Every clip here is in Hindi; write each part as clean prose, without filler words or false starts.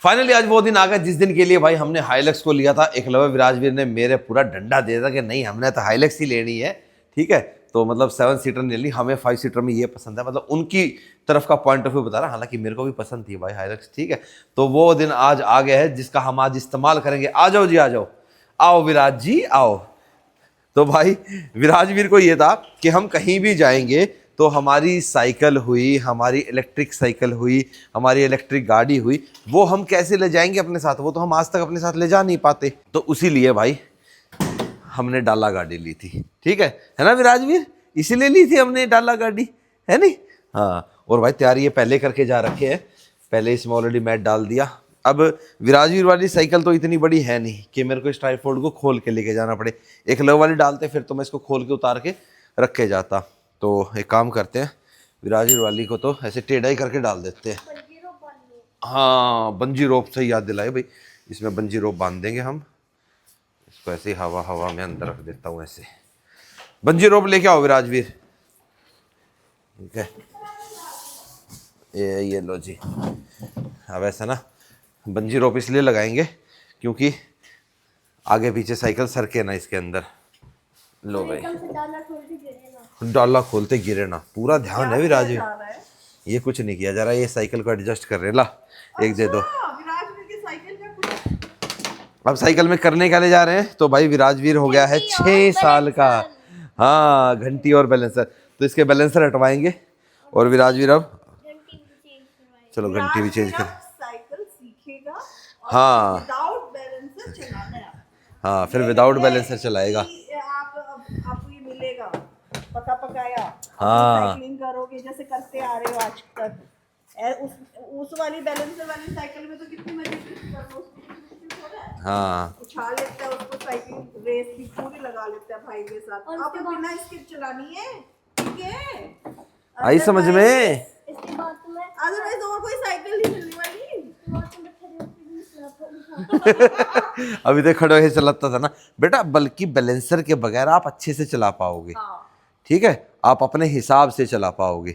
फाइनली आज वो दिन आ गया जिस दिन के लिए भाई हमने हाइलक्स को लिया था। एकलव्य विराजवीर ने मेरे पूरा डंडा दे दिया कि नहीं हमने तो हाइलक्स ही लेनी है। ठीक है, तो मतलब 7 सीटर ले ली, हमें 5 सीटर में ये पसंद है, मतलब उनकी तरफ का पॉइंट ऑफ व्यू बता रहा, हालांकि मेरे को भी पसंद थी भाई हाइलक्स। ठीक है, तो वो दिन आज आ गया है जिसका हम आज इस्तेमाल करेंगे। आ जाओ जी, आ जाओ, आओ विराज जी आओ। तो भाई विराजवीर को ये था कि हम कहीं भी जाएंगे तो हमारी साइकिल हुई, हमारी इलेक्ट्रिक साइकिल हुई, हमारी इलेक्ट्रिक गाड़ी हुई, वो हम कैसे ले जाएंगे अपने साथ, वो तो हम आज तक अपने साथ ले जा नहीं पाते। तो उसी लिए भाई हमने डाला गाड़ी ली थी। ठीक है ना विराजवीर, इसीलिए ली थी हमने डाला गाड़ी, है नहीं? हाँ, और भाई तैयारी ये पहले करके जा रखे हैं, पहले इसमें ऑलरेडी मैट डाल दिया। अब विराजवीर वाली साइकिल तो इतनी बड़ी है नहीं कि मेरे को इस ट्राइपॉड को खोल के लेके जाना पड़े। एक लव वाली डालते फिर तो मैं इसको खोल के उतार के रख के जाता। तो एक काम करते हैं, विराजवीर वाली को तो ऐसे टेढ़ा ही करके डाल देते हैं। हाँ, बंजी रोप से याद दिलाए भाई, इसमें बंजी रोप बांध देंगे हम। इसको ऐसे ही हवा हवा में अंदर रख देता हूँ ऐसे। बंजी रोप लेके आओ विराजवीर। ठीक है, ये लो जी। अब ऐसा ना बंजी रोप इसलिए लगाएंगे क्योंकि आगे पीछे साइकिल सरके ना इसके अंदर। लो भाई, डाला खोलते गिरे ना, पूरा ध्यान है विराजवीर। ये कुछ नहीं किया जा रहा, ये साइकिल को एडजस्ट कर रहे। ला एक दे दो। अब साइकिल में करने के लिए जा रहे हैं तो भाई विराजवीर हो गया है 6 साल का। हाँ, घंटी और बैलेंसर, तो इसके बैलेंसर हटवाएंगे और विराजवीर अब चलो घंटी भी चेंज कर। साइकिल सीखेगा। हाँ विदाउट बैलेंसर चलाना है। हाँ, फिर विदाउट बैलेंसर चलाएगा। आपको ये मिलेगा पका पकाया। हाँ, साइकिलिंग करोगे जैसे करते आ रहे हो आज तक। उस वाली बैलेंसर वाली साइकिल में तो कितनी मजे कर लो, हाँ, उछाल लेता है उसको, साइकिल रेस की पूरी लगा लेता है भाई के साथ। अब बिना स्किप चलानी है, ठीक है? आई समझ में? अदरवाइज और कोई साइकिल नहीं मिलने वाली। अभी तक खड़े होके चलाता था ना बेटा, बल्कि बैलेंसर के बगैर आप अच्छे से चला पाओगे। ठीक है, आप अपने हिसाब से चला पाओगे,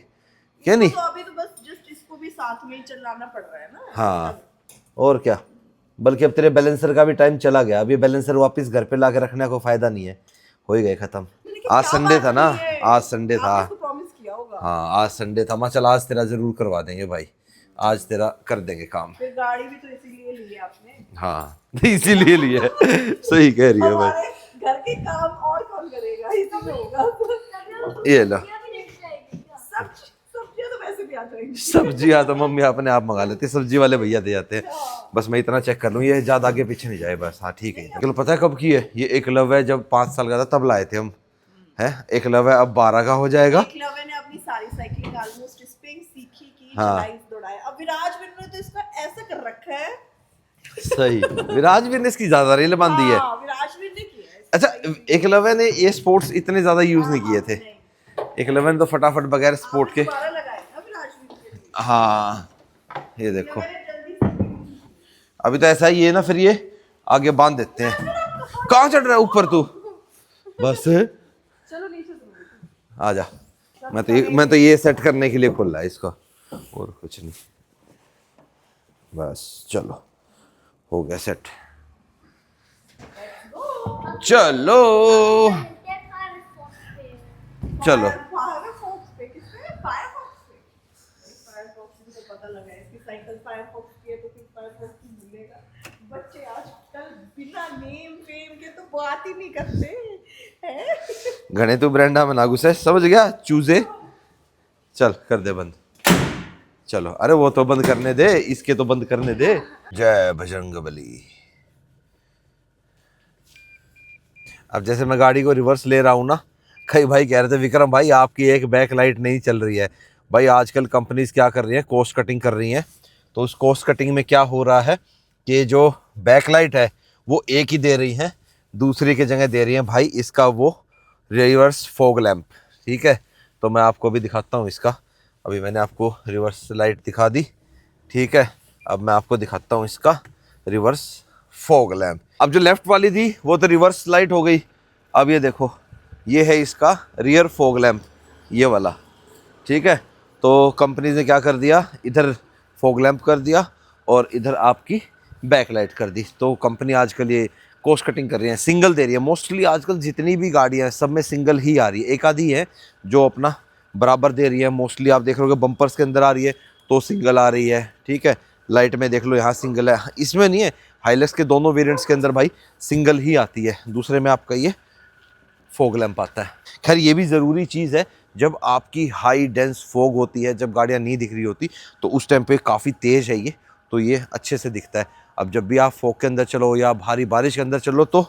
क्या नहीं? तो अभी तो बस जस्ट इसको भी साथ में ही चलाना पड़ रहा है ना। हाँ, और क्या, बल्कि अब तेरे बैलेंसर का भी टाइम चला गया। अभी बैलेंसर वापस घर पे लाके रखने का फायदा नहीं है, हो ही गए खत्म। आज संडे था ना, आज संडे था। हाँ, आज संडे था। मैं चल आज तेरा जरूर करवा देंगे भाई, आज तेरा कर देंगे काम। फिर गाड़ी भी तो इसीलिए ली है आपने। हाँ, इसीलिए लिए है। सही कह रही है भाई। घर के काम और कौन करेगा, इसीलिए होगा। ये लो सब्जियां तो वैसे भी आ जाएंगी। सब्जियां तो मम्मी अपने आप मंगा लेती है, सब्जी वाले भैया दे जाते हैं। बस मैं इतना चेक कर लूँ ये ज्यादा आगे पीछे नहीं जाए बस। हाँ ठीक है। चलो, पता है कब की है ये? एकलव्य जब 5 साल का था तब लाए थे हम, है? एकलव्य अब 12 का हो जाएगा। एकलव्य ने अपनी सारी साइकिलिंग ऑलमोस्ट इस पे सीखी की, हाँ, चलाई दौड़ाई। अब विराजवीर ने तो इसका ऐसा कर रखा है। सही, विराजवीर ने इसकी ज्यादा रेल बांधी है। विराजवीर ने किया है। अच्छा, एकलव्य ने ये स्पोर्ट्स इतने ज्यादा यूज नहीं किए थे। एकलव्य ने तो फटाफट बगैर स्पोर्ट के। हाँ, ये देखो अभी तो ऐसा ही है ना, फिर ये आगे बांध देते हैं। कहाँ चढ़ रहा है ऊपर तू? बस चलो नीचे आ जा। मैं तो ये सेट करने के लिए खोल रहा है इसको, और कुछ नहीं। बस चलो, हो गया सेट। चलो चलो, बच्चे आजकल बिना नेम फेम के तो बात ही नहीं करते हैं। घने तू ब्रांडा में ना घुसे, समझ गया? चूजे चल कर दे बंद। चलो, अरे वो तो बंद करने दे, इसके तो बंद करने दे। जय बजरंगबली। अब जैसे मैं गाड़ी को रिवर्स ले रहा हूँ ना, कई भाई कह रहे थे विक्रम भाई आपकी एक बैक लाइट नहीं चल रही है। भाई आजकल कंपनीज क्या कर रही हैं, कॉस्ट कटिंग कर रही हैं। तो उस कॉस्ट कटिंग में क्या हो रहा है कि जो बैक लाइट है वो एक ही दे रही हैं, दूसरी की जगह दे रही हैं भाई इसका वो रिवर्स फॉग लैंप। ठीक है, तो मैं आपको भी दिखाता हूँ इसका। अभी मैंने आपको रिवर्स लाइट दिखा दी। ठीक है, अब मैं आपको दिखाता हूँ इसका रिवर्स फॉग लैंप। अब जो लेफ्ट वाली थी वो तो रिवर्स लाइट हो गई। अब ये देखो, ये है इसका रियर फॉग लैंप, ये वाला। ठीक है, तो कंपनी ने क्या कर दिया, इधर फॉग लैंप कर दिया और इधर आपकी बैकलाइट कर दी। तो कंपनी आजकल ये कॉस्ट कटिंग कर रही है, सिंगल दे रही है। मोस्टली आजकल जितनी भी गाड़ियाँ हैं सब में सिंगल ही आ रही है, एक आधी है जो अपना बराबर दे रही है। मोस्टली आप देख रहे हो बम्पर्स के अंदर आ रही है तो सिंगल आ रही है, ठीक है। लाइट में देख लो यहाँ सिंगल है, इसमें नहीं है। हाइलक्स के दोनों वेरिएंट्स के अंदर भाई सिंगल ही आती है, दूसरे में आपका ये फॉग लैंप आता है। खैर ये भी ज़रूरी चीज़ है, जब आपकी हाई डेंस फॉग होती है, जब गाड़ियाँ नहीं दिख रही होती तो उस टाइम पे काफ़ी तेज़ है ये, तो ये अच्छे से दिखता है। अब जब भी आप फॉग के अंदर चलो या भारी बारिश के अंदर चलो तो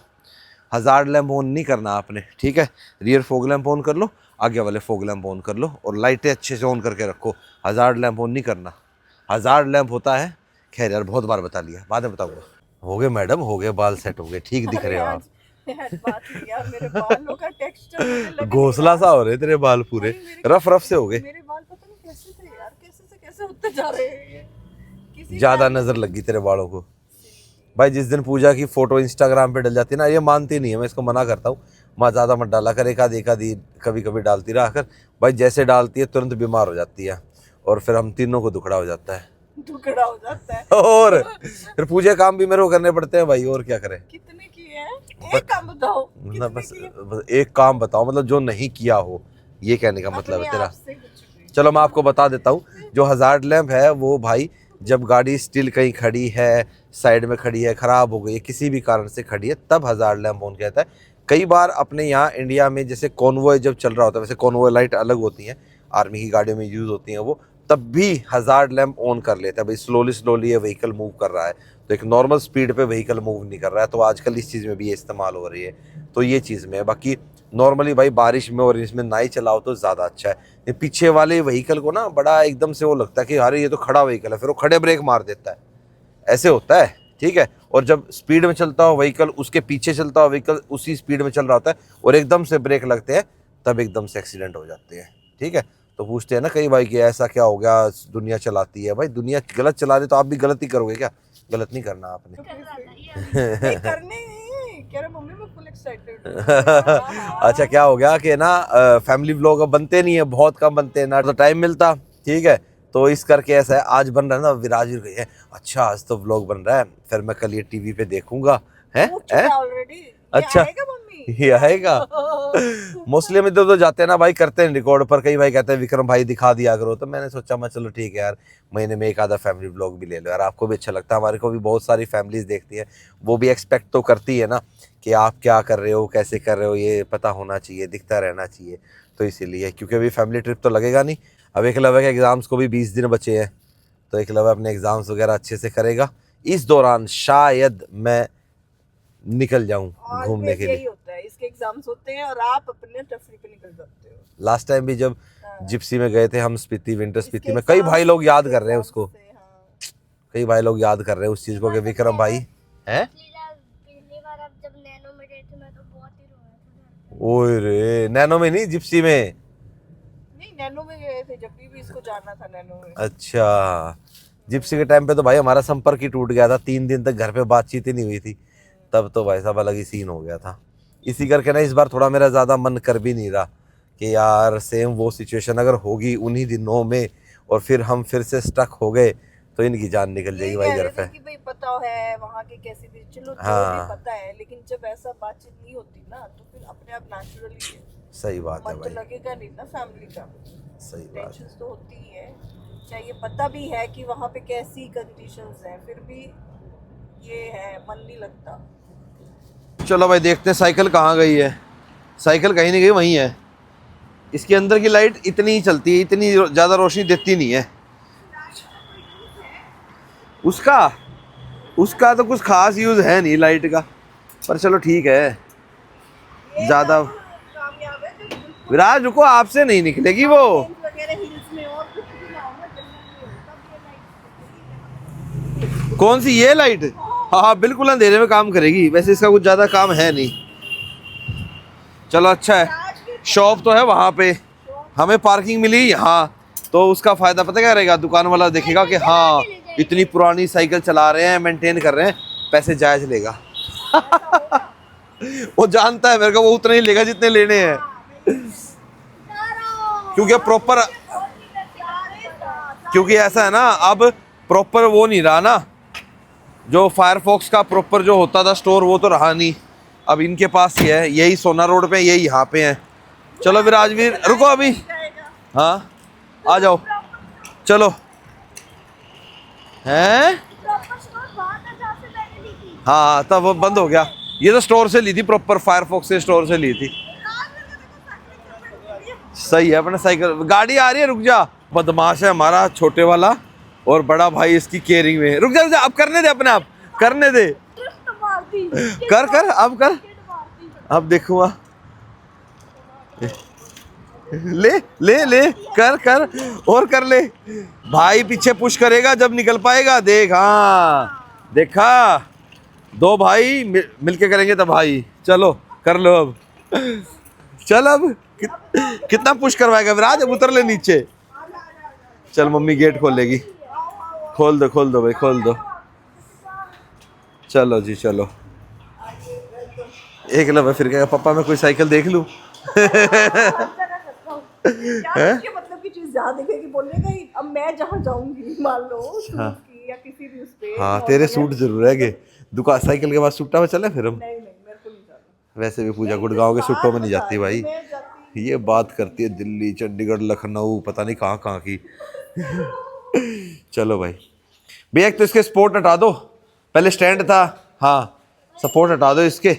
हज़ार्ड लैंप ऑन नहीं करना आपने, ठीक है। रियर फॉग लैंप ऑन कर लो, आगे वाले फॉग लैंप ऑन कर लो और लाइटें अच्छे से ऑन करके रखो। हज़ार्ड लैंप ऑन नहीं करना। हज़ार्ड लैंप होता है, खैर यार बहुत बार बता लिया, बाद में बताऊँगा। हो गए मैडम, हो गए, बाल सेट हो गए, ठीक दिख रहे हो आप। बात नहीं यार, मेरे बालों का टेक्सचर घोंसला सा हो रहे तेरे बाल, पूरे रफ रफ से हो गए। मेरे बाल पता नहीं कैसे थे यार, कैसे से कैसे होते जा रहे हैं ये। किसी ज्यादा नजर लगी तेरे बालों को भाई। जिस दिन पूजा की फोटो इंस्टाग्राम पे डल जाती है ना, ये मानती नहीं है, मैं इसको मना करता हूँ, माँ ज़्यादा मत डाला कर, एक आधी कभी कभी डालती रहा कर भाई। जैसे डालती है तुरंत बीमार हो जाती है और फिर हम तीनों को दुखड़ा हो जाता है। दुखड़ा हो जाता है और फिर पूजा काम भी मेरे को करने पड़ते हैं भाई, और क्या करें। कितने किए हैं, एक काम बताओ। मतलब बस एक काम बताओ, मतलब जो नहीं किया हो, ये कहने का मतलब है तेरा। चलो मैं आपको बता देता हूँ, जो हज़ार्ड लैंप है वो भाई, जब गाड़ी स्टिल कहीं खड़ी है, साइड में खड़ी है, ख़राब हो गई है, किसी भी कारण से खड़ी है, तब हज़ार्ड लैंप ऑन कहता है। कई बार अपने यहाँ इंडिया में जैसे कॉन्वॉय जब चल रहा होता है, वैसे कॉन्वॉय लाइट अलग होती हैं, आर्मी की गाड़ियों में यूज़ होती हैं वो, तब भी हज़ार्ड लैंप ऑन कर लेता है भाई। स्लोली ये व्हीकल मूव कर रहा है, तो एक नॉर्मल स्पीड पे व्हीकल मूव नहीं कर रहा है, तो आजकल इस चीज़ में भी ये इस्तेमाल हो रही है, तो ये चीज़ में है। बाकी नॉर्मली भाई बारिश में और इसमें ना ही चलाओ तो ज़्यादा अच्छा है। ये पीछे वाले व्हीकल को ना बड़ा एकदम से वो लगता है कि अरे ये तो खड़ा व्हीकल है, फिर वो खड़े ब्रेक मार देता है, ऐसे होता है, ठीक है। और जब स्पीड में चलता हो व्हीकल, उसके पीछे चलता हो व्हीकल उसी स्पीड में चल रहा होता है और एकदम से ब्रेक लगते हैं, तब एकदम से एक्सीडेंट हो जाते हैं, ठीक है। तो पूछते हैं ना कई भाई कि ऐसा क्या हो गया, दुनिया चलाती है भाई, दुनिया गलत चला रही तो आप भी गलत ही करोगे क्या? गलत नहीं करना आपने। करने कह रहा मम्मी मैं फुल एक्साइटेड अच्छा क्या हो गया कि ना फैमिली व्लॉग अब बनते नहीं है, बहुत कम बनते हैं ना, तो टाइम मिलता, ठीक है। तो इस करके ऐसा है, आज बन रहा है ना, विराज गई है, अच्छा आज तो व्लॉग बन रहा है, फिर मैं कल ये टीवी पे देखूंगा, है ऑलरेडी। अच्छा ये आएगा। मोस्टली हम इधर तो जाते हैं ना भाई, करते हैं रिकॉर्ड, पर कई भाई कहते हैं विक्रम भाई दिखा दिया करो, तो मैंने सोचा मैं चलो ठीक है यार, महीने में एक आधा फैमिली व्लॉग भी ले लो यार, आपको भी अच्छा लगता है, हमारे को भी बहुत सारी फैमिलीज देखती हैं, वो भी एक्सपेक्ट तो करती है ना कि आप क्या कर रहे हो, कैसे कर रहे हो, ये पता होना चाहिए, दिखता रहना चाहिए। तो इसीलिए, क्योंकि अभी फैमिली ट्रिप तो लगेगा नहीं, अब एकलव्य के एग्ज़ाम्स को भी 20 दिन बचे हैं, तो एकलव्य अपने एग्ज़ाम्स वगैरह अच्छे से करेगा। इस दौरान शायद मैं निकल जाऊं घूमने के लिए। यही होता है, इसके एग्जाम्स होते हैं और आप अपने तफरी पे निकल जाते हो। लास्ट टाइम भी जब जिप्सी में गए थे हम, स्पीति, विंटर स्पीति में, कई भाई लोग याद कर रहे हैं उसको, कई भाई लोग याद कर रहे हैं उस चीज को कि विक्रम भाई है। ओए रे, नैनो में नहीं, जिप्सी में। नहीं नैनो में गए थे, जब भी इसको जाना था नैनो में। अच्छा, जिप्सी के टाइम पे तो भाई हमारा संपर्क ही टूट गया था, 3 दिन तक घर पे बातचीत ही नहीं हुई थी, तब तो भाई साहब अलग ही सीन हो गया था। इसी करके ना इस बार थोड़ा मेरा ज़्यादा मन कर भी नहीं रहा कि यार सेम वो सिचुएशन अगर होगी उन्हीं दिनों में और फिर हम फिर से स्टक हो गए तो इनकी जान निकल जाएगी भाई घर पे। कि भाई पता है वहाँ के कैसी भी, चलो हाँ, भी पता है, लेकिन जब ऐसा बातचीत नहीं होती ना तो फिर अपने आप नेचुरली सही बात है मन भाई, तो लगेगा नहीं ना फैमिली का, सही बात। टेंशन तो होती ही है, चाहे ये पता भी है कि वहाँ पे कैसी कंडीशंस हैं, फिर भी ये है मन नहीं लगता। चलो भाई देखते हैं साइकिल कहाँ गई है। साइकिल कहीं नहीं गई, वहीं है। इसके अंदर की लाइट इतनी ही चलती है, इतनी ज़्यादा रोशनी देती नहीं है। उसका तो कुछ खास यूज़ है नहीं लाइट का, पर चलो ठीक है। ज़्यादा विराज रुको, आपसे नहीं निकलेगी वो। कौन सी ये लाइट? हाँ बिल्कुल अंधेरे में काम करेगी, वैसे इसका कुछ ज़्यादा काम है नहीं। चलो अच्छा है, शॉप तो है वहाँ पे, हमें पार्किंग मिली यहाँ, तो उसका फ़ायदा पता क्या रहेगा, दुकान वाला देखेगा कि हाँ इतनी पुरानी साइकिल चला रहे हैं, मेंटेन कर रहे हैं, पैसे जायज़ लेगा। वो जानता है मेरे को, वो उतना ही लेगा जितने लेने हैं, क्योंकि प्रॉपर, क्योंकि ऐसा है ना, अब प्रॉपर वो नहीं रहा ना, जो फायरफॉक्स का प्रॉपर जो होता था स्टोर वो तो रहा नहीं, अब इनके पास ही है, यही सोना रोड पे, यही यहाँ पे है। चलो विराजवीर रुको अभी, हाँ आ जाओ चलो। हैं हाँ तब वो बंद हो गया, ये तो स्टोर से ली थी, प्रॉपर फायरफॉक्स से स्टोर से ली थी। सही है, अपना साइकिल गाड़ी आ रही है, रुक जा। बदमाश है हमारा छोटे वाला, और बड़ा भाई इसकी केयरिंग में है। रुक जा अब करने दे, अपने आप करने दे, कर कर अब कर, अब देखूंगा, ले ले ले कर कर और कर ले। भाई पीछे पुश करेगा जब निकल पाएगा, देख हाँ देखा, दो भाई मिलके करेंगे तब भाई। चलो कर लो अब, चल अब कितना पुश करवाएगा विराज, अब उतर ले नीचे। चल मम्मी गेट खोलेगी, खोल दो भाई खोल दो। चलो जी चलो, एक लव फिर कहेगा पापा मैं कोई साइकिल देख लूं। मतलब की चीज याद दिखेगी, बोलेगा ही अब मैं जहाँ जाऊंगी मान लो हाँ। की या किसी भी उस पे। हाँ तेरे सूट जरूर है, दुकान साइकिल के बाद सूटा में चले फिर हम। नहीं मेरे को नहीं जाना। वैसे भी पूजा गुड़गांव के सूटों में नहीं जाती भाई, ये बात करती है दिल्ली चंडीगढ़ लखनऊ पता नहीं कहाँ कहाँ की। चलो भाई भैया, एक तो इसके स्पोर्ट हटा दो, पहले स्टैंड था, हाँ सपोर्ट हटा दो, इसके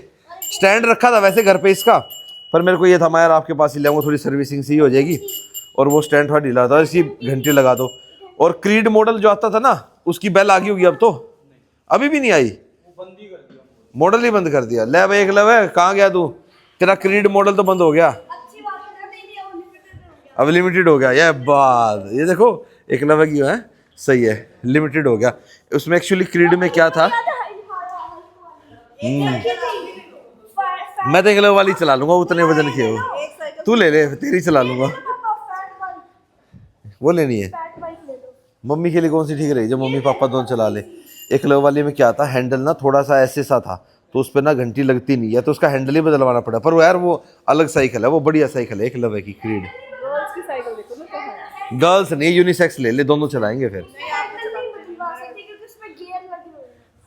स्टैंड रखा था वैसे घर पे इसका, पर मेरे को ये था मैं यार आपके पास ही ले आऊँगा, थोड़ी सर्विसिंग सी हो जाएगी, और वो स्टैंड थोड़ा ढीला था, इसकी घंटी लगा दो। और क्रीड मॉडल जो आता था ना उसकी बेल आ गई होगी अब तो, अभी भी नहीं आई, मॉडल ही बंद कर दिया। ले भाई एक लव है, कहाँ गया तू, तेरा क्रीड मॉडल तो बंद हो गया, अब लिमिटेड हो गया। ये बात ये देखो एक लव की है, सही है लिमिटेड हो गया। उसमें एक्चुअली क्रीड में क्या था, मैं तो एक लव वाली चला लूंगा, उतने वजन की हो, तू ले ले तेरी चला लूंगा। वो लेनी है मम्मी के लिए, कौन सी ठीक रहेगी जो मम्मी पापा दोनों चला ले। एक लव वाली में क्या था, हैंडल ना थोड़ा सा ऐसे सा था, तो उस पर ना घंटी लगती नहीं है, तो उसका हैंडल ही बदलवाना पड़ा, पर वो यार वो अलग साइकिल है, वो बढ़िया साइकिल है एक लव की क्रीड। गर्ल्स नहीं यूनिसेक्स ले ले, दोनों चलाएंगे फिर।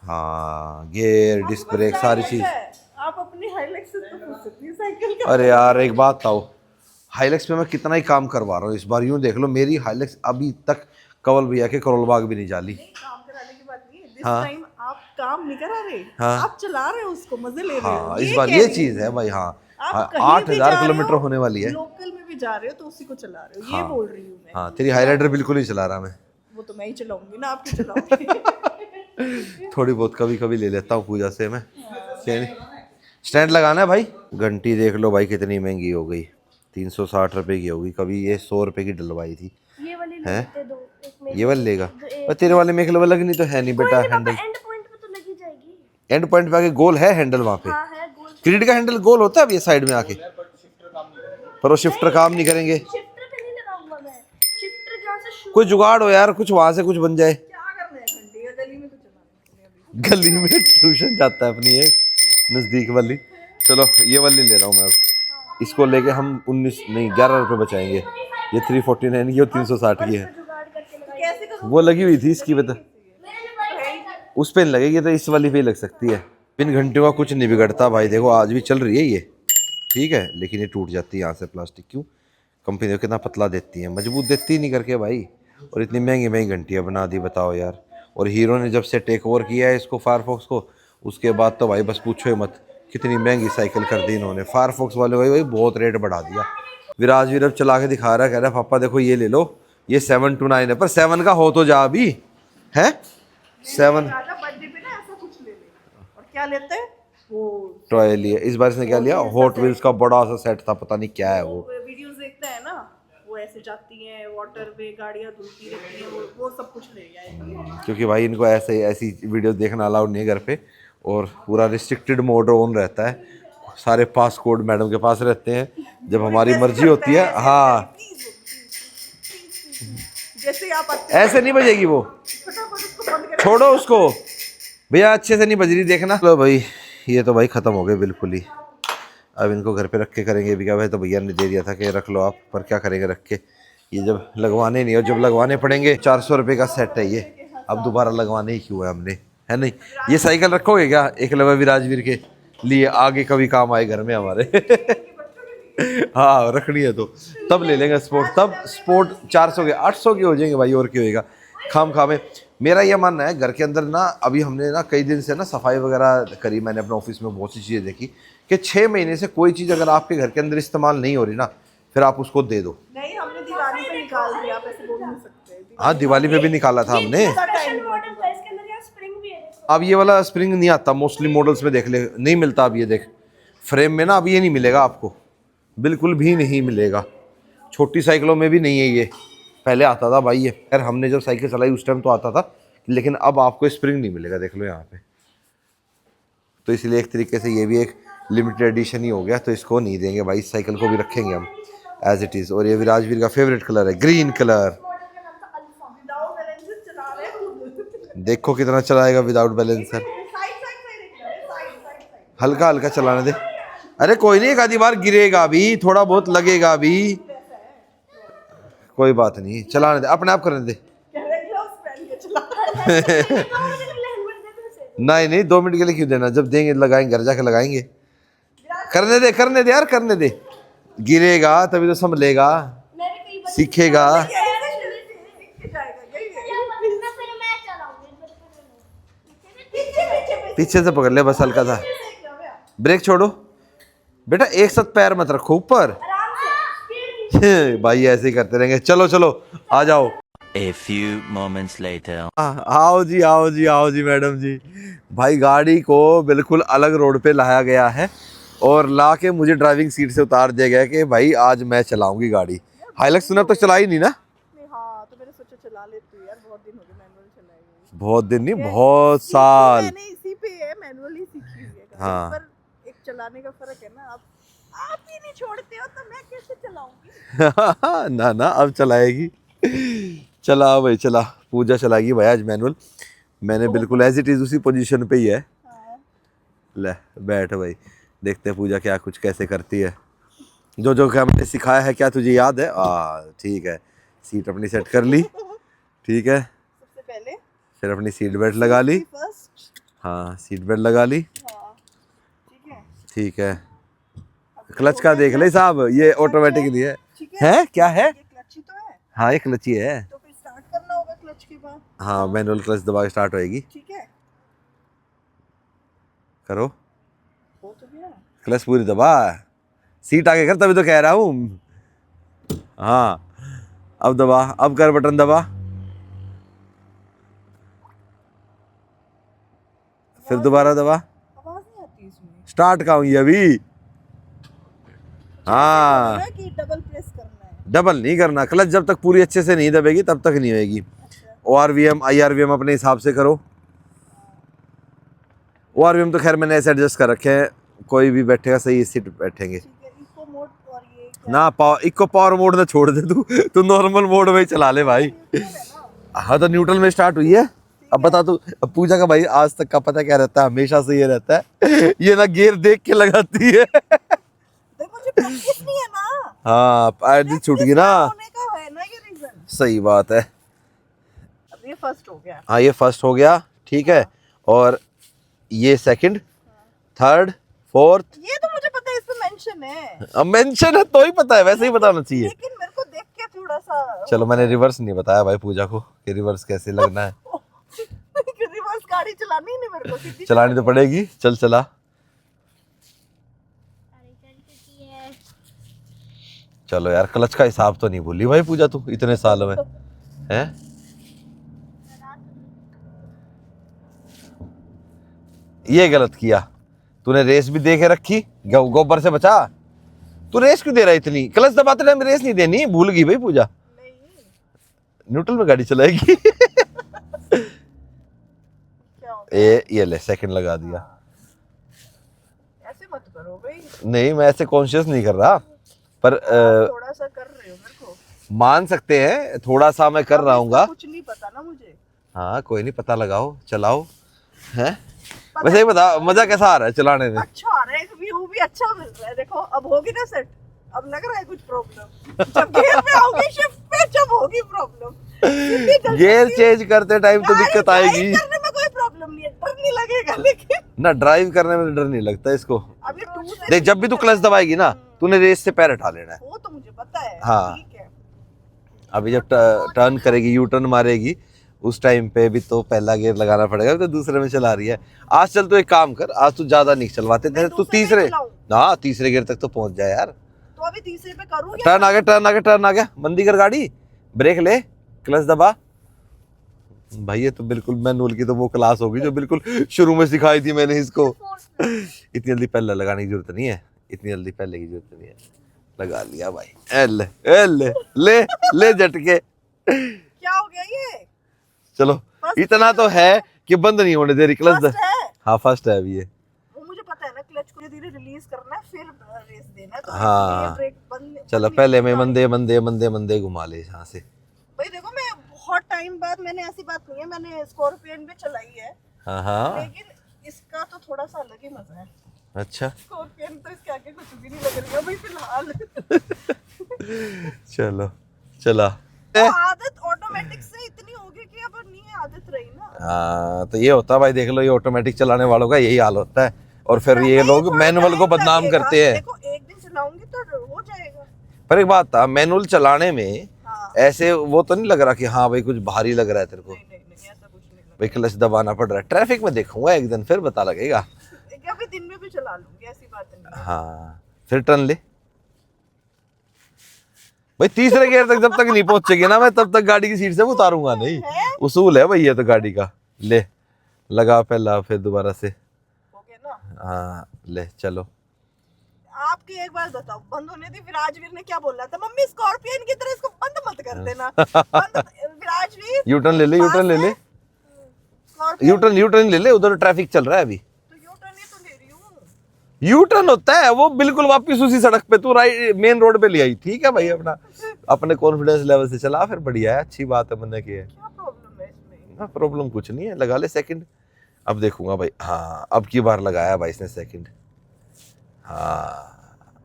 हाँ गियर डिस्क ब्रेक सारी चीज। आप अपनी हाइलेक्स से तो पूछ सकती हैं साइकिल का। अरे यार एक बात बताओ, हाइलेक्स पे मैं कितना ही काम करवा रहा हूँ इस बार, यूँ देख लो मेरी हाइलेक्स अभी तक कंवल भैया के करोल बाग भी नहीं जाली। काम कराने की बात नहीं है, दिस हाँ। टाइम आप काम नहीं करा रहे, हाँ। आप चला रहे हो उसको, मजे ले रहे हो। हाँ इस बार ये चीज है भाई, हाँ 8,000 किलोमीटर होने वाली है, लोकल में भी जा रहे हो तो उसी को चला रहे हो, ये बोल रही हूँ मैं। हाँ तेरी हाईराइडर बिल्कुल नहीं चला रहा मैं, वो तो मैं ही चलाऊंगी ना, आप क्यों चलाओगे। थोड़ी बहुत कभी कभी ले लेता हूँ पूजा से मैं। स्टैंड लगाना है भाई। घंटी देख लो भाई कितनी महंगी हो गई, 360 रुपए की होगी, कभी ये 100 रुपए की डलवाई थी। ये वाली है लेते दो, ये वाली लेगा, पर तेरे वाले में एक लेवल लगनी तो है नहीं बेटा, हैंडल एंड पॉइंट पे तो लगी जाएगी। एंड पॉइंट पे आके गोल है हैंडल वहाँ पे, हाँ है गोल। क्रीड का हैंडल गोल होता है अब ये साइड में आके, पर वो शिफ्टर काम नहीं करेंगे। शिफ्टर पे नहीं लगाऊंगा मैं, शिफ्टर जहाँ से शुरू कोई जुगाड़ हो यार, कुछ वहां से कुछ बन जाए। क्या कर रहे हैं घंटी, गली में तो चला गली में ट्यूशन जाता है अपनी एक नजदीक वाली। चलो ये वाली ले रहा हूँ मैं अब, इसको लेके हम 19 नहीं 11 रुपए बचाएंगे। ये 349 की और 360 की है, जुगाड़ करके लगाई। कैसे कर वो लगी हुई थी इसकी बता, उस पे नहीं लगेगी तो इस वाली पे ही लग सकती है। इन घंटियों का कुछ नहीं बिगड़ता भाई, देखो आज भी चल रही है ये, ठीक है, लेकिन ये टूट जाती है यहाँ से प्लास्टिक। क्यों, कंपनी देखो कितना पतला देती है, मजबूत देती नहीं करके भाई, और इतनी महंगी महंगी घंटियाँ बना दी बताओ यार। और हीरो ने जब से टेक ओवर किया है इसको फायरफॉक्स को, उसके बाद तो भाई बस पूछो ही मत, कितनी महंगी साइकिल कर दी इन्होंने। फायरफॉक्स वाले भाई बहुत रेट बढ़ा दिया। विराजवीर अब चला के दिखा रहा है, कह रहा है पापा देखो ये ले लो, ये 729 है, पर 7 का हो तो जा अभी है 7 राजा बर्थडे पे ना ऐसा कुछ ले ले। और क्या लेते हैं वो टॉय लिए इस बार इसने क्या लिया, हॉट व्हील्स का बड़ा सा सेट था, पता नहीं क्या है वो। वीडियोस देखते हैं ना, वो ऐसे जाती हैं वाटर में, गाड़ियां धुलती रहती हैं, वो सब कुछ ले गया। क्योंकि भाई इनको ऐसे ऐसी वीडियोस देखना अलाउड नहीं है घर पे, और पूरा रिस्ट्रिक्टेड मोड ऑन रहता है, सारे पासकोड मैडम के पास रहते हैं, जब हमारी मर्जी होती है। हाँ जैसे आप ऐसे नहीं बजेगी वो, फटाफट उसको बंद कर। छोड़ो उसको भैया, अच्छे से नहीं बज रही देखना। लो भाई ये तो भाई ख़त्म हो गए बिल्कुल ही, अब इनको घर पे रख के करेंगे भी क्या, भाई तो भैया ने दे दिया था कि रख लो आप, पर क्या करेंगे रख के, ये जब लगवाने नहीं और जब लगवाने पड़ेंगे। 400 रुपये का सेट है ये, अब दोबारा लगवाने ही क्यों है हमने, है नहीं। ये साइकिल रखोगे क्या एकलव्य विराजवीर के लिए, आगे कभी काम आए घर में हमारे। हाँ रखनी है तो तब ले लेंगे स्पोर्ट, तब स्पोर्ट 400 के 800 के हो जाएंगे भाई, और क्या होएगा खाम खामे। मेरा ये मानना है घर के अंदर ना, अभी हमने ना कई दिन से ना सफाई वगैरह करी, मैंने अपने ऑफिस में बहुत सी चीज़ें देखी कि 6 महीने से कोई चीज़ अगर आपके घर के अंदर इस्तेमाल नहीं हो रही ना, फिर आप उसको दे दो। नहीं हमने दिवाली पे निकाल दिया, आप ऐसे बोल नहीं सकते। हाँ दिवाली पे भी निकाला था हमने। स्पेशल मॉडल था, इसके अंदर यहाँ स्प्रिंग भी है। अब ये वाला स्प्रिंग नहीं आता, मोस्टली मॉडल्स में देख ले नहीं मिलता। अब ये देख फ्रेम में ना, अब ये नहीं मिलेगा आपको, बिल्कुल भी नहीं मिलेगा। छोटी साइकिलों में भी नहीं है ये, पहले आता था भाई ये। यार हमने जब साइकिल चलाई उस टाइम तो आता था, लेकिन अब आपको स्प्रिंग नहीं मिलेगा, देख लो यहाँ पे। तो इसलिए एक तरीके से ये भी एक लिमिटेड एडिशन ही हो गया, तो इसको नहीं देंगे भाई, इस साइकिल को भी रखेंगे हम एज इट इज़। और ये विराजवीर का फेवरेट कलर है ग्रीन कलर। देखो कितना चलाएगा विदाउट बैलेंसर, हल्का हल्का चलाने दे। अरे कोई नहीं, एक आधी बार गिरेगा भी, थोड़ा बहुत लगेगा भी, कोई बात नहीं, चलाने दे, अपने आप करने दे। नहीं नहीं 2 मिनट के लिए क्यों देना, जब देंगे लगाएंगे, घर जाके लगाएंगे। करने दे यार, करने दे। गिरेगा तभी तो संभलेगा, सीखेगा। पीछे से पकड़ ले बस हल्का सा, ब्रेक छोड़ो बेटा, एक साथ पैर मत रखो ऊपर। भाई ऐसे ही करते रहेंगे। चलो चलो आ जाओ। A few moments later. आओ जी आओ जी आओ जी मैडम जी। भाई गाड़ी को बिल्कुल अलग रोड पे लाया गया है और ला के मुझे ड्राइविंग सीट से उतार दिया गया कि भाई आज मैं चलाऊंगी गाड़ी। हाइलक्स तूने अब तक चलाई नहीं ना? हाँ तो मैंने सोचा चला लेती हूँ यार, बहुत दिन हो गए मैनुअल चलाई हुई। बहुत दिन नहीं, बहुत साल। मैंने इसी पे है, मैनुअली सीखी हुई है। हाँ। पर एक चलाने का फर्क है ना, आप ही नहीं छोड़ते हो तो मैं कैसे चलाऊंगी। ना ना अब चलाएगी। चला भाई चला, पूजा चलाएगी भाई आज मैनुअल। मैंने बिल्कुल एज इट इज उसी पोजीशन पे ही है। ले बैठ भाई, देखते हैं पूजा क्या कुछ कैसे करती है। जो जो हमने सिखाया है क्या तुझे याद है? ठीक है, सीट अपनी सेट कर ली, ठीक है। सबसे पहले फिर अपनी सीट बेल्ट लगा ली। फर्स्ट हाँ सीट बेल्ट लगा ली, हाँ ठीक है। ठीक है। क्लच का देख ले साहब, ये ऑटोमेटिक नहीं है। है क्या है? ये क्लच ही तो है। हाँ ये क्लच ही है। तो फिर स्टार्ट करना होगा क्लच के बाद। हाँ मैनुअल क्लच दबा के स्टार्ट होएगी। ठीक है, करो, हो तो गया। क्लच पूरी दबा, सीट आगे कर, तभी तो कह रहा हूँ। हाँ अब दबा, अब कर बटन दबा, फिर दोबारा दबा। आवाज नहीं आती इसमें। स्टार्ट का हूँ ये अभी। हाँ कि डबल प्रेस करना है। डबल नहीं करना, क्लच जब तक पूरी अच्छे से नहीं दबेगी तब तक नहीं होएगी। ORVM IRVM अपने हिसाब से करो। ORVM तो खैर मैंने ऐसे एडजस्ट कर रखे हैं, कोई भी बैठेगा सही सीट बैठेंगे। ठीक है, इको मोड और ये क्या ना इको पावर मोड में छोड़ दे तू नॉर्मल मोड में ही चला ले भाई। हाँ तो न्यूट्रल में स्टार्ट हुई है। अब बता तू, अब पूजा का भाई आज तक का पता क्या रहता है, हमेशा से ये रहता है, ये ना गियर देख के लगाती है। देखो मुझे प्रैक्टिस नहीं है ना। हाँ पैर छूट गई ना, होने का है ना ये रीजन। सही बात है। अब ये फर्स्ट हो गया। हाँ ये फर्स्ट हो गया, ठीक है। और ये सेकंड, थर्ड, फोर्थ। ये तो मुझे पता है, इसमें मेंशन है। अब मेंशन है तो ही पता है, वैसे ही बताना चाहिए। लेकिन मेरे को देख के थोड़ा सा चलो मैंने रिवर्स नहीं बताया भाई पूजा को कि रिवर्स कैसे लगना है। रिवर्स गाड़ी चलानी ही नहीं मेरे को, सीधी चलानी तो पड़ेगी, चल चला। चलो यार क्लच का हिसाब तो नहीं भूली भाई पूजा तू इतने सालों में, हैं? ये गलत किया तूने, रेस भी दे के रखी, गोबर से बचा। तू रेस क्यों दे रहा है इतनी? क्लच दबाते टाइम रेस नहीं देनी, भूल गई भाई पूजा। नहीं। न्यूट्रल में गाड़ी चलाएगी। क्या हो ये ले सेकंड लगा दिया। ऐसे मत करो भाई, नहीं मैं ऐसे कॉन्शियस नहीं कर रहा, पर थोड़ा सा कर रहे हो मेरे को। मान सकते हैं थोड़ा सा मैं कर रहा हूँगा। कुछ नहीं पता ना मुझे। हाँ कोई नहीं, पता लगाओ, चलाओ। हैं वैसे ही बता मजा कैसा आ रहा है चलाने में? अच्छा आ रहा है, व्यू भी अच्छा मिल रहा है। देखो अब होगी ना सेट, अब लग रहा है कुछ प्रॉब्लम। जब गियर पे आओगी शिफ्ट पे जब होगी प्रॉब्लम। गियर चेंज करते टाइम तो दिक्कत आएगी करने में कोई प्रॉब्लम नहीं है, डर नहीं लगेगा, लेकिन ना, ड्राइव करने में डर नहीं लगता इसको। अब ये 2 से देख जब भी तू क्लच दबाएगी ना, तूने रेस से पैर हटा लेना है। वो तो मुझे पता है। हाँ। ठीक है। अभी जब टर्न करेगी, यू टर्न मारेगी, उस टाइम पे भी तो पहला गियर लगाना पड़ेगा, तो दूसरे में चला रही है। आज चल, तू एक काम कर, आज तू ज्यादा नहीं चलवाते थे, तू तीसरे, हाँ तीसरे गियर तक तो पहुंच जाए यार। तो अभी तीसरे पे करूँ या टर्न आ गया, टर्न आ गया, टर्न आ गया, मंदी कर गाड़ी, ब्रेक ले, क्लच दबा। भाई ये तो बिल्कुल मैनुअल की तो वो क्लास होगी जो बिल्कुल शुरू में सिखाई थी मैंने इसको। इतनी जल्दी पहले लगाने की जरूरत नहीं है, इतनी जल्दी पहले की जरूरत नहीं है। लगा लिया भाई, एल एल ले ले झटके। क्या हो गया ये? चलो इतना तो है कि बंद नहीं होने दे रही क्लच। फर्स्ट है। हाँ फर्स्ट है अभी ये। वो मुझे पता है ना, क्लच को धीरे रिलीज करना है, फिर रेस देना है, तो हाँ। इसलिए ब्रेक बंद। चलो पहले मैं मंदे मंदे मंदे मंदे घुमा ले यहाँ से। भाई देखो, मैं बहुत टाइम बाद, मैंने ऐसी बात नहीं है, मैंने स्कॉर्पियन भी चलाई है, हाँ हाँ लेकिन इसका तो थोड़ा सा अलग ही मजा है। अच्छा स्कॉर्पियन तो इसके आगे कुछ भी नहीं लग रही है भाई फिलहाल। चलो चला। तो आदत ऑटोमेटिक से इतनी होगी कि अब नहीं आदत रही ना। हाँ तो ये होता है भाई, देख लो ये ऑटोमेटिक चलाने वालों का यही हाल होता है, और फिर ये लोग मैनुअल को बदनाम करते हैं। देखो एक दिन चलाऊंगी तो हो जाएगा। पर एक बात था, मैनुअल चलाने में हाँ। ऐसे वो तो नहीं लग रहा कि हाँ भाई कुछ भारी लग रहा है तेरे को? नहीं नहीं नहीं, ऐसा कुछ नहीं भाई क्लच दबाना पड़ रहा है। ट्रैफिक में देखूंगा एक दिन, फिर पता लगेगा। लगेगा। अभी दिन में भी चला लूंगी, ऐसी बात नहीं है। हाँ फिर टर्न ले भाई, तीसरे गियर तक जब तक नहीं पहुंचेगी ना मैं, तब तक गाड़ी की सीट से उतारूंगा नहीं। उसूल है भाई ये तो गाड़ी का। ले लगा पहला, फिर दोबारा से। हो गया ना? हाँ ले चलो। आपकी एक बात बताओ, बंद होने थी, विराजवीर ने क्या बोला था? मम्मी स्कॉर्पियन की तरह इसको बंद मत कर देना। विराजवीर यू टर्न ले ले, यू टर्न ले ले, स्कॉर्पियन, यू टर्न ले ले, उधर ट्रैफिक चल रहा है अभी। तो यू टर्न ही तो ले रही हूँ। यू टर्न होता है वो बिल्कुल वापस उसी सड़क पे, तू राइट मेन रोड पे ले आई। ठीक है भाई, अपना अपने कॉन्फिडेंस लेवल से चला, फिर बढ़िया है, अच्छी बात है मैंने की है। क्या प्रॉब्लम है इसमें? ना प्रॉब्लम कुछ नहीं है, लगा ले सेकंड। अब देखूंगा भाई, हाँ अब की बार लगाया भाई इसने सेकंड। हाँ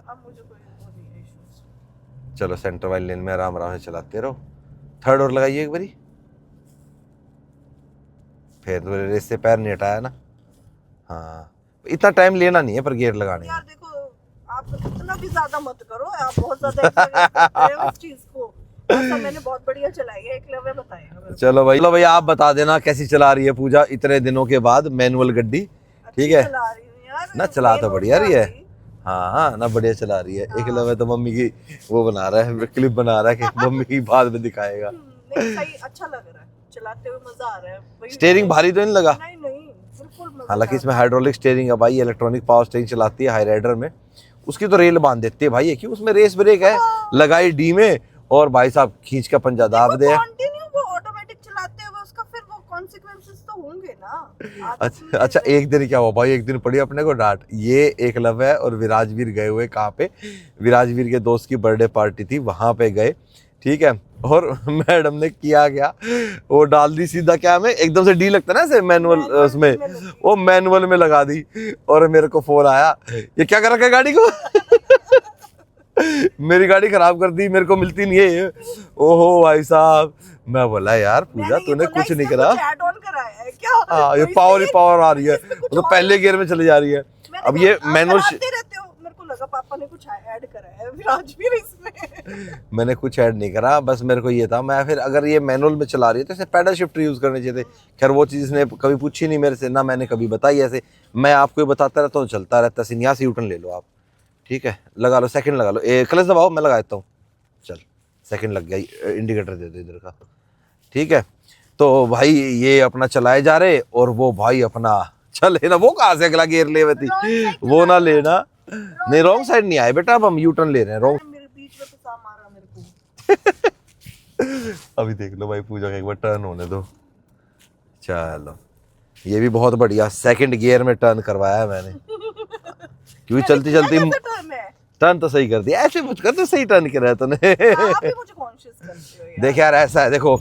अब मुझे कोई वो नहीं है इश्यूज। चलो सेंटर वाली लेन में आराम आराम से चलाते रहो। थर्ड और लगाइए एक बारी, फिर तो रेस से पैर नहीं हटाया ना। हाँ इतना टाइम लेना नहीं है पर गियर लगाने यार में। देखो, आप इतना भी ज्यादा मत करो, आप बहुत ज्यादा एक्सपीरियंस करते हो इस चीज को। ऐसा मैंने बहुत बढ़िया चलाई है, एकलव्य बताएगा मेरे को। चलो भाई आप बता देना कैसी चला रही है पूजा इतने दिनों के बाद मैनुअल गड्डी। अच्छी ठीक है चला रही हूँ यार, ना, चला तो main बढ़िया road रही पे है। आ गई। हाँ ना बढ़िया चला रही है। एक लवे तो मम्मी की वो बना रहा है, क्लिप बना रहा है कि मम्मी की बाद में दिखाएगा। नहीं सही, अच्छा लग रहा है, चलाते हुए मजा आ रहा है। वही- स्टीयरिंग भारी तो नहीं लगा? नहीं नहीं, बिल्कुल मजा हालांकि आ इसमें हाइड्रोलिक स्टीयरिंग है भाई, इलेक्ट्रॉनिक पावर स्टीयरिंग चलाती है हाई राइडर में। उसकी तो रेल बांध देते हैं भाई, ये क्यों, उसमें रेस ब्रेक है, लगाई डी में और भाई साहब खींच का पंजा दाब दे। कंटिन्यू वो ऑटोमेटिक चलाते हुए उसका फिर वो कॉन्सिक्वेंसेस तो होंगे ना। आदत अच्छा एक दिन क्या हुआ भाई, एक दिन पड़ी अपने को डांट। ये एकलव्य और विराजवीर गए हुए कहाँ पे, विराजवीर के दोस्त की बर्थडे पार्टी थी, वहां पे गए। ठीक है, और मैडम ने किया क्या, वो डाल दी सीधा, क्या में एकदम से डी लगता है ना ऐसे मैनुअल उसमें, वो मैनुअल में लगा दी। और मेरे को फोन आया, ये क्या कर रखा है गाड़ी को। मेरी गाड़ी खराब कर दी, मेरे को मिलती नहीं है। ओहो भाई साहब, मैं बोला यार पूजा तूने कुछ नहीं करा। ऐड ऑन कराया है क्या? हाँ ये पावर ही पावर आ रही है, मतलब पहले गियर में चली जा रही है। अब ये मैनुअल रहते हो, मेरे को लगा पापा ने कुछ ऐड कराया है विराजवीर इसमें। मैंने कुछ ऐड नहीं करा, बस मेरे को ये था, मैं फिर अगर ये मैनुअल में चला रही है तो इसे पैडल शिफ्टर यूज करने चाहिए थे। खैर वो चीज़ इसने कभी पूछी नहीं मेरे से, ना मैंने कभी बताई ऐसे। मैं आपको ही बताता रहता हूँ, चलता रहता है। यहाँ से यूटर्न ले लो आप, ठीक है, लगा लो, सेकंड लगा लो, क्लच दबाओ, मैं लगा देता हूँ। चल सेकंड लग गया, इंडिकेटर दे दो इधर का। ठीक है, तो भाई ये अपना चलाए जा रहे, और वो भाई अपना चले ना, वो कहाँ से अगला गियर ले हुए थी, वो ना लेना। नहीं रॉन्ग साइड नहीं आए बेटा, अब हम यू टर्न ले रहे हैं। रॉन्ग मेरे बीच में तो मारा मेरे को। अभी देख लो भाई पूजा का एक बार टर्न होने दो। चलो ये भी बहुत बढ़िया सेकंड गियर में टर्न करवाया है मैंने, क्योंकि चलती चलती टर्न तो सही कर दिया। ऐसे मुझ कर तो सही टर्न किया है तूने। आप ही मुझे कॉन्शियस करते हो यार। देख यार ऐसा है, देखो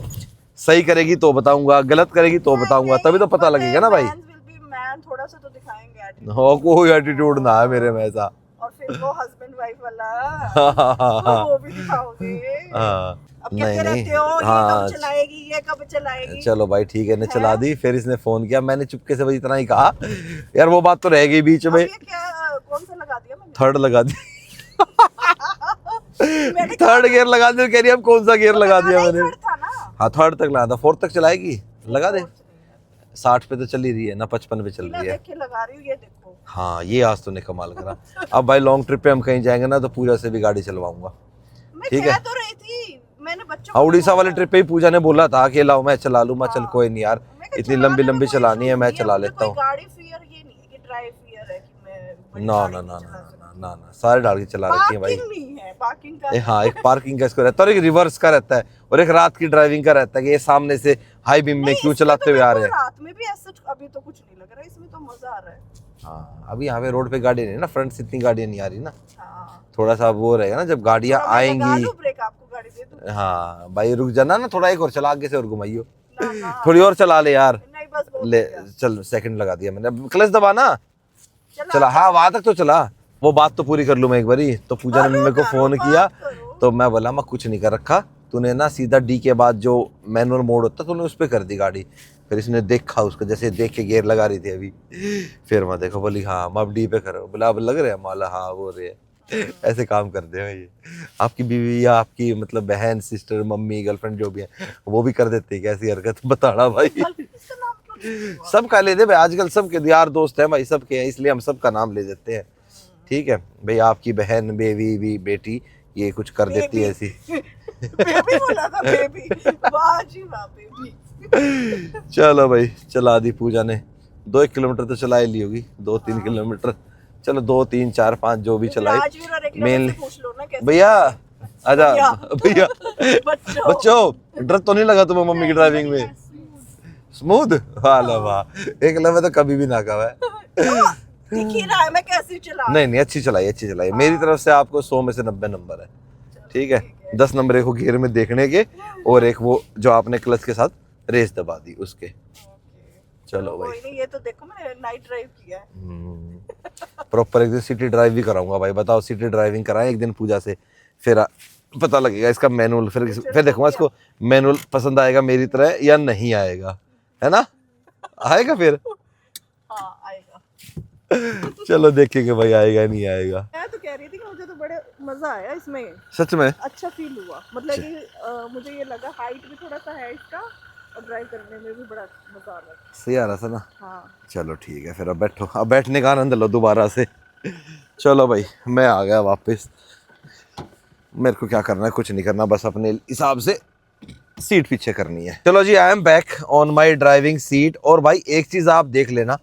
सही करेगी तो बताऊंगा, गलत करेगी तो बताऊंगा, तभी तो पता लगेगा ना भाई। मैन थोड़ा सा तो दिखाएंगे attitude। हो कोई एटीट्यूड ना है मेरे में ऐसा। और फिर वो हस्बैंड वाइफ वाला वो भी दिखाओगे। हाँ अब नहीं, कहते नहीं, रहते हो ये हाँ, कब चलाएगी, ये कब चलाएगी। चलो भाई ठीक है, ने चला दी। फिर इसने फोन किया, मैंने चुपके से भाई इतना ही कहा, यार वो बात तो रह गई बीच अब में। ये क्या कौन सा लगा दिया मैंने? थर्ड लगा दी, मैंने थर्ड गियर लगा दी, कह रही है अब कौन सा गियर लगा दिया मैंने। थर्ड था ना। हाँ थर्ड तक लगा था, फोर्थ तक चलाएगी, लगा दे। 60 पे तो चल ही रही है ना, 55 पे चल बिना रही है। देख के लगा रही हूँ, ये देखो। हाँ ये आज तूने कमाल करा। अब भाई लॉन्ग ट्रिप पे हम कहीं जाएंगे ना तो पूजा से भी गाड़ी चलवाऊंगा, मैं ठीक कह है। तो रही थी, मैंने बच्चों हाँ को उड़ीसा वाले बोला। ट्रिप पे ही पूजा ने बोला था कि लाओ मैं चला लूँ, मैं चल हाँ। कोई नहीं यार, मैं कहा इतनी चलाने लंबी में लंबी कोई चलानी है, इशू मैं नहीं चला मुझे लेता हूँ। कोई गाड़ी फियर ये नहीं है कि ड्राइव फियर है कि मैं बड़ी ना गाड़ी ना नहीं ना चला ना सकती। ना ना, सारे डाल के चला रखी है भाई। पार्किंग नहीं है, पार्किंग का हाँ एक पार्किंग का इसको रहता है और एक रिवर्स का रहता है और एक रात की ड्राइविंग का रहता है कि ये सामने से हाई बीम में नहीं, क्यों इसमें चलाते तो हुए आ मेरे रहे को हैं। रात में भी ऐसा अभी तो कुछ नहीं लग रहा है, इसमें तो मजा आ रहा है। हाँ अभी यहाँ पे रोड पे गाड़ी नहीं है ना, फ्रंट से इतनी गाड़ियाँ नहीं आ रही ना, हाँ, थोड़ा सा वो रहेगा ना जब गाड़ियाँ थोड़ा मैं लगा आएंगी। दूं ब्रेक, आपको गाड़ी दे दूं। हाँ भाई रुक जाना ना थोड़ा, एक और चला आगे से और घुमाइयो, ना ना थोड़ी और चला ले यार। नहीं, बस बहुत ले हो गया। चल, सेकंड लगा दिया मैंने, अब क्लच दबाना, चला चला। हाँ वहां तक तो चला। वो बात तो पूरी कर लूं मैं एक बारी। तो पूजा ने करो, मेरे को करो, फोन बात किया करो। तो मैं बोला मैं कुछ नहीं कर रखा, तूने ना सीधा डी के बाद जो मैनुअल मोड होता तूने उस पर कर दी गाड़ी। फिर इसने देखा उसको, जैसे देख के गियर लगा रही थी अभी, फिर मैं देखो बोली हाँ मैं अब डी पे करो, बोला अब लग रहा है माला, हाँ वो रहे है। ऐसे काम करते हैं ये। आपकी बीवी या आपकी मतलब बहन, सिस्टर, मम्मी, गर्लफ्रेंड जो भी है वो भी कर देती है कैसी हरकत, बताना भाई। इसका नाम क्यों नहीं हुआ? सबका ले दे भाई, आजकल सबके यार दोस्त हैं भाई, सबके हैं, इसलिए हम सबका नाम ले देते हैं, ठीक है भाई। आपकी बहन, बेबी, बेटी ये कुछ कर देती है ऐसी। बेबी बोला था, बेबी। वाह जी वाह, बेबी। चलो भाई चला दी पूजा ने, 2-1 किलोमीटर तो चला ही ली होगी, 2-3 किलोमीटर, चलो 2, 3, 4, 5 जो भी चलाई। राजवीर और एक लोग मेनली से पूछ लो ना कैसे। भैया आजा, भैया बच्चों बच्चों डर तो नहीं लगा तुम्हें मम्मी की ड्राइविंग में? स्मूथ वाला वाह, एक लम्हे तो कभी भी ना कहा है। दिख ही रहा है मैं कैसी चला। नहीं नहीं अच्छी चलाई, अच्छी चलाई। मेरी तरफ से आपको 100 में से 90 नंबर है, ठीक है। 10 नंबर एक वो गियर में देखने के और एक वो जो आपने क्लच के साथ रेस दबा दी उसके। चलो भाई कोई नहीं, ये तो देखो मैंने नाइट ड्राइव किया है। प्रॉपर एक दिन सिटी ड्राइव भी कराऊंगा भाई, बताओ सिटी ड्राइविंग कराएं एक दिन पूजा से, फिर पता लगेगा इसका मैनुअल, फिर देखूंगा इसको मैनुअल पसंद आएगा मेरी तरह या नहीं आएगा, है ना? आएगा फिर। हाँ आएगा। चलो देखेंगे भाई आएगा नहीं आएगा। मैं तो कह रही थी कि मुझे तो बड़े मजा आया इसमें, सच में अच्छा फील हुआ, मतलब कि मुझे ये लगा हाइट भी थोड़ा सा है इसका और ड्राइव करने में भी बड़ा मजा आ रहा है। सही आ रहा था ना? हाँ चलो ठीक है फिर, अब बैठो, अब बैठने का आनंद लो दोबारा से। चलो भाई मैं आ गया वापस, मेरे को क्या करना है, कुछ नहीं करना, बस अपने हिसाब से सीट पीछे करनी है। चलो जी, I am back on my driving seat. और भाई एक चीज़ आप देख लेना,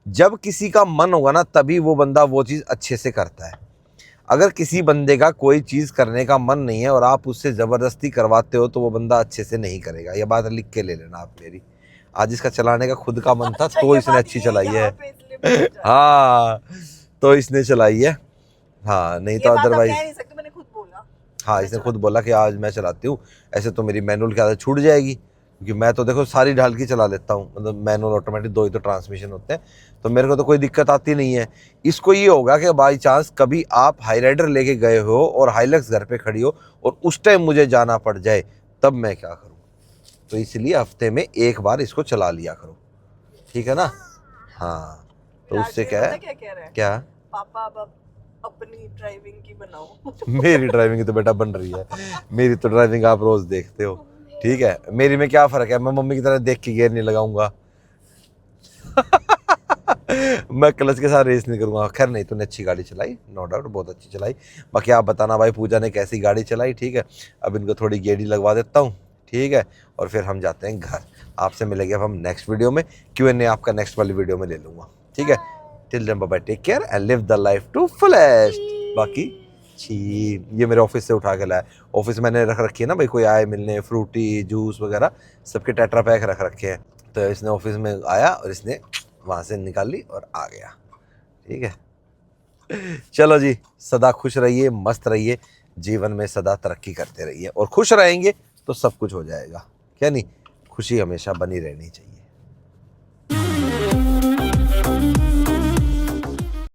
जब किसी का मन होगा ना तभी वो बंदा वो चीज़ अच्छे से करता है। अगर किसी बंदे का कोई चीज़ करने का मन नहीं है और आप उससे ज़बरदस्ती करवाते हो तो वो बंदा अच्छे से नहीं करेगा। ये बात लिख के ले लेना आप मेरी। आज इसका चलाने का खुद का मन था तो इसने अच्छी चलाई है। हाँ तो इसने चलाई है, हाँ नहीं तो अदरवाइज। मैंने खुद बोला। हाँ इसने खुद बोला कि आज मैं चलाती हूँ, ऐसे तो मेरी मैनुअल की आदत छूट जाएगी, क्योंकि मैं तो देखो सारी ढाल की चला लेता हूँ, मतलब मैनुअल ऑटोमेटिक 2 ही तो ट्रांसमिशन होते हैं, तो मेरे को तो कोई दिक्कत आती नहीं है। इसको ये होगा कि बाई चांस कभी आप हाई राइडर लेके गए हो और हाइलक्स घर पे खड़ी हो और उस टाइम मुझे जाना पड़ जाए, तब मैं क्या करूँ। तो इसलिए हफ्ते में एक बार इसको चला लिया करो, ठीक है ना? हाँ तो उससे क्या है, क्या कह रहे हैं क्या पापा, अब अपनी ड्राइविंग की बनाओ। मेरी ड्राइविंग तो बेटा बन रही है, मेरी तो ड्राइविंग आप रोज देखते हो, ठीक है। मेरी में क्या फ़र्क है, मैं मम्मी की तरह देख के गियर नहीं लगाऊंगा। मैं क्लच के साथ रेस नहीं करूंगा। खैर नहीं, तूने अच्छी गाड़ी चलाई, नो डाउट बहुत अच्छी चलाई। बाकी आप बताना भाई पूजा ने कैसी गाड़ी चलाई, ठीक है। अब इनको थोड़ी गेड़ी लगवा देता हूँ, ठीक है, और फिर हम जाते हैं घर। आपसे मिलेंगे अब हम नेक्स्ट वीडियो में, Q&A आपका नेक्स्ट वाली वीडियो में ले लूँगा, ठीक है। Till then bye bye, take care and live the life to fullest. बाकी छी ये मेरे ऑफिस से उठा के लाया, ऑफिस मैंने रख रखी है ना भाई, कोई आए मिलने, फ्रूटी जूस वगैरह सबके टेट्रा पैक रख रखे हैं, तो इसने ऑफिस में आया और इसने वहाँ से निकाल ली और आ गया, ठीक है। चलो जी, सदा खुश रहिए, मस्त रहिए, जीवन में सदा तरक्की करते रहिए, और खुश रहेंगे तो सब कुछ हो जाएगा, क्या नहीं? खुशी हमेशा बनी रहनी चाहिए।